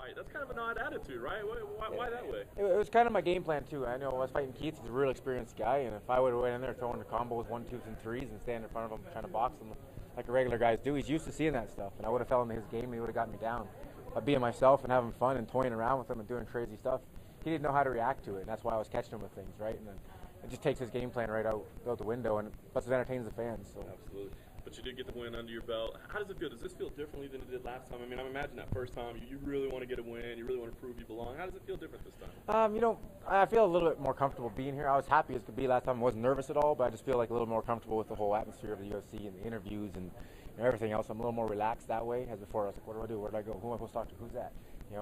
fight. That's kind of an odd attitude, right? Why that way? It was kind of my game plan too. I know I was fighting Keith. He's a real experienced guy, and if I would have went in there throwing the combos, 1, 2s, and 3s, and stand in front of him trying to box him like the regular guys do, he's used to seeing that stuff, and I would have fell into his game. He would have got me down. But being myself and having fun and toying around with him and doing crazy stuff, he didn't know how to react to it, and that's why I was catching him with things, right? And then it just takes his game plan right out the window, and plus it entertains the fans. So. Absolutely. But you did get the win under your belt. How does it feel? Does this feel differently than it did last time? I mean, I imagine that first time you really want to get a win. You really want to prove you belong. How does it feel different this time? I feel a little bit more comfortable being here. I was happy as could be last time. I wasn't nervous at all, but I just feel like a little more comfortable with the whole atmosphere of the UFC and the interviews and everything else. I'm a little more relaxed that way. As before, I was like, what do I do? Where do I go? Who am I supposed to talk to? Who's that?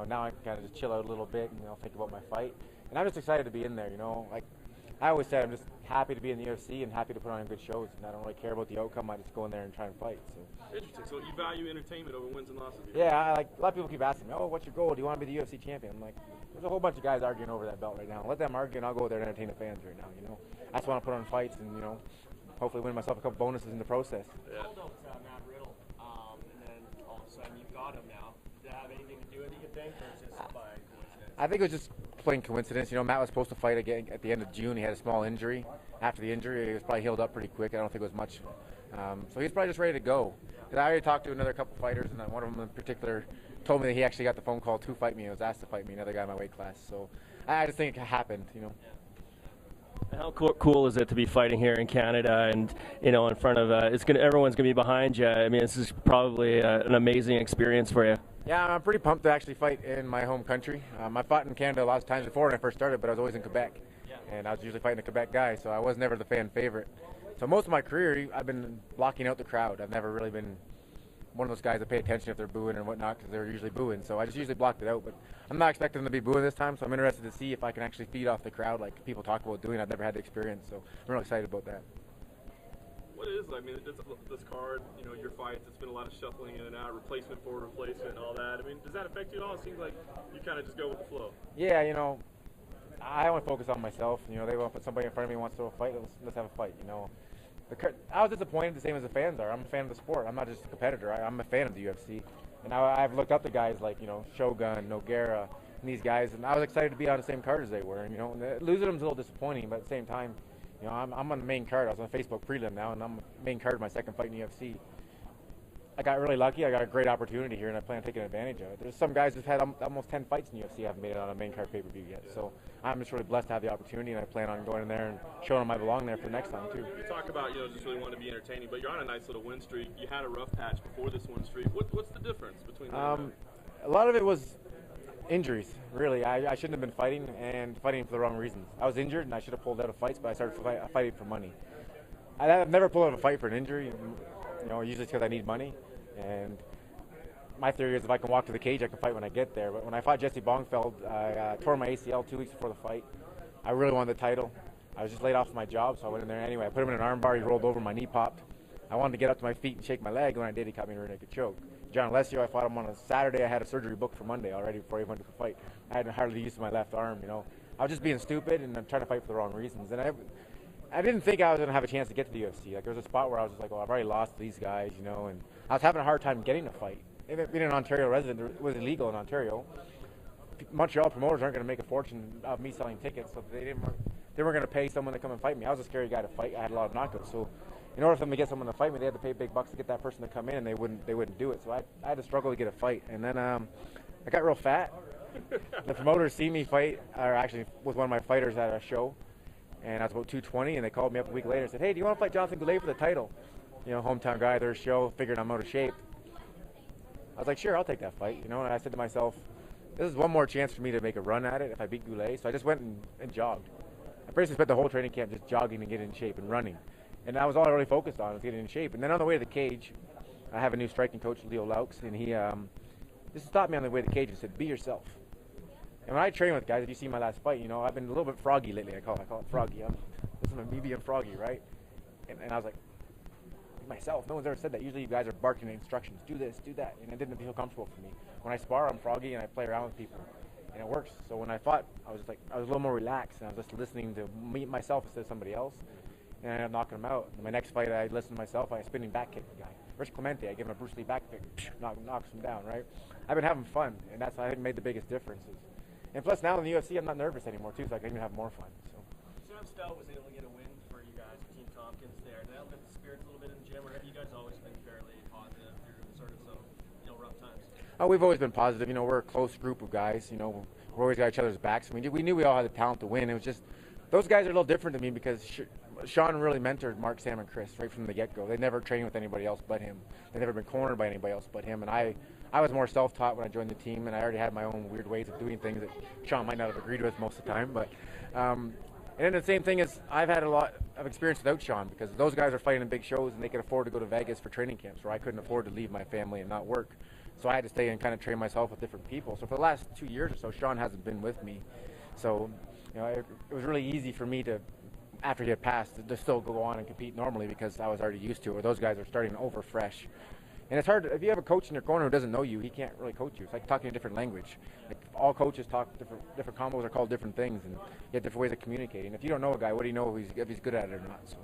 Now I can kind of just chill out a little bit and think about my fight. And I'm just excited to be in there. Like I always said, I'm just happy to be in the UFC and happy to put on good shows. And I don't really care about the outcome. I just go in there and try and fight. So. Interesting. So you value entertainment over wins and losses? Yeah, a lot of people keep asking me, oh, what's your goal? Do you want to be the UFC champion? I'm like, there's a whole bunch of guys arguing over that belt right now. Let them argue, and I'll go there and entertain the fans right now. I just want to put on fights and, hopefully win myself a couple bonuses in the process. Yeah. Held out Matt Riddle, and then all of a sudden you've got him now. Did that have anything to do with it, you think, or is it just by coincidence? I think it was just plain coincidence. Matt was supposed to fight again at the end of June. He had a small injury. After the injury, he was probably healed up pretty quick. I don't think it was much. So he's probably just ready to go. Because I already talked to another couple fighters, and one of them in particular told me that he actually got the phone call to fight me. He was asked to fight me, another guy in my weight class. So I just think it happened, How cool is it to be fighting here in Canada and in front of everyone's gonna be behind you? I mean, this is probably an amazing experience for you. Yeah, I'm pretty pumped to actually fight in my home country. I fought in Canada a lot of times before when I first started, but I was always in Quebec, and I was usually fighting a Quebec guy, so I was never the fan favorite. So most of my career, I've been blocking out the crowd. I've never really been one of those guys that pay attention if they're booing and whatnot, because they're usually booing. So I just usually blocked it out. But I'm not expecting them to be booing this time, so I'm interested to see if I can actually feed off the crowd like people talk about doing. I've never had the experience, so I'm really excited about that. What is, this card, your fights, it's been a lot of shuffling in and out, replacement for replacement and all that. I mean, does that affect you at all? It seems like you kind of just go with the flow. Yeah, I only focus on myself. They want to put somebody in front of me who wants to throw a fight. Let's have a fight, I was disappointed the same as the fans are. I'm a fan of the sport. I'm not just a competitor. I'm a fan of the UFC. And I've looked up to guys like, Shogun, Nogueira, and these guys, and I was excited to be on the same card as they were. And, losing them's a little disappointing, but at the same time, I'm on the main card. I was on Facebook prelim now, and I'm main card of my second fight in the UFC. I got really lucky. I got a great opportunity here, and I plan on taking advantage of it. There's some guys who've had almost 10 fights in the UFC haven't made it on a main card pay-per-view yet. So I'm just really blessed to have the opportunity, and I plan on going in there and showing them I belong there for the next time, too. You talk about, just really wanting to be entertaining, but you're on a nice little win streak. You had a rough patch before this win streak. What's the difference between them? A lot of it was injuries, really. I shouldn't have been fighting and fighting for the wrong reasons. I was injured, and I should have pulled out of fights, but I started fighting for money. I've never pulled out a fight for an injury, usually it's because I need money. And my theory is if I can walk to the cage, I can fight when I get there. But when I fought Jesse Bongfeld, I tore my ACL 2 weeks before the fight. I really wanted the title. I was just laid off my job, so I went in there anyway. I put him in an arm bar. He rolled over. My knee popped. I wanted to get up to my feet and shake my leg. When I did, he caught me in a rear naked choke. John Alessio, I fought him on a Saturday. I had a surgery booked for Monday already before he went to the fight. I had hardly use of my left arm, I was just being stupid and trying to fight for the wrong reasons. And I didn't think I was going to have a chance to get to the UFC. Like, there was a spot where I was just like, well, I've already lost to these guys, and I was having a hard time getting a fight. Even being an Ontario resident, it was illegal in Ontario. Montreal promoters aren't going to make a fortune of me selling tickets, so they weren't going to pay someone to come and fight me. I was a scary guy to fight. I had a lot of knockouts, so in order for them to get someone to fight me, they had to pay big bucks to get that person to come in, and they wouldn't do it. So I had to struggle to get a fight, and then I got real fat. The promoters see me fight, or actually with one of my fighters at a show. And I was about 220, and they called me up a week later and said, hey, do you want to fight Jonathan Goulet for the title? Hometown guy, their show, figured I'm out of shape. I was like, sure, I'll take that fight, and I said to myself, this is one more chance for me to make a run at it if I beat Goulet. So I just went and jogged. I basically spent the whole training camp just jogging and getting in shape and running. And that was all I really focused on, was getting in shape. And then on the way to the cage, I have a new striking coach, Leo Laux, and he just stopped me on the way to the cage and said, be yourself. And when I train with guys, if you see my last fight, I've been a little bit froggy lately. I call it froggy. This is me being froggy, right? And I was like, myself, no one's ever said that. Usually you guys are barking instructions, do this, do that, and it didn't feel comfortable for me. When I spar, I'm froggy and I play around with people, and it works. So when I fought, I was a little more relaxed, and I was just listening to myself instead of somebody else, and I ended up knocking him out. In my next fight, I listened to myself. I spinning back kicked the guy. Chris Clements, I give him a Bruce Lee back kick, knocks him down, right? I've been having fun, and that's, I think, made the biggest differences. And plus, now in the UFC, I'm not nervous anymore, too, so I can even have more fun. So. Sam Stout was able to get a win for you guys, Team Tompkins there. Did that lift the spirits a little bit in the gym, or have you guys always been fairly positive through sort of some, rough times? Oh, we've always been positive. We're a close group of guys. We've always got each other's backs. We knew we all had the talent to win. It was just, those guys are a little different to me because Sean really mentored Mark, Sam, and Chris right from the get-go. They never trained with anybody else but him. They never been cornered by anybody else but him. And I was more self-taught when I joined the team, and I already had my own weird ways of doing things that Sean might not have agreed with most of the time. But and then the same thing is, I've had a lot of experience without Sean because those guys are fighting in big shows and they can afford to go to Vegas for training camps where I couldn't afford to leave my family and not work. So I had to stay and kind of train myself with different people. So for the last 2 years or so, Sean hasn't been with me. So it was really easy for me to, after he had passed, to still go on and compete normally because I was already used to it. Where those guys are starting over fresh. And it's hard, if you have a coach in your corner who doesn't know you, he can't really coach you. It's like talking a different language. Like all coaches talk, different combos are called different things, and you have different ways of communicating. If you don't know a guy, what do you know if he's good at it or not? So.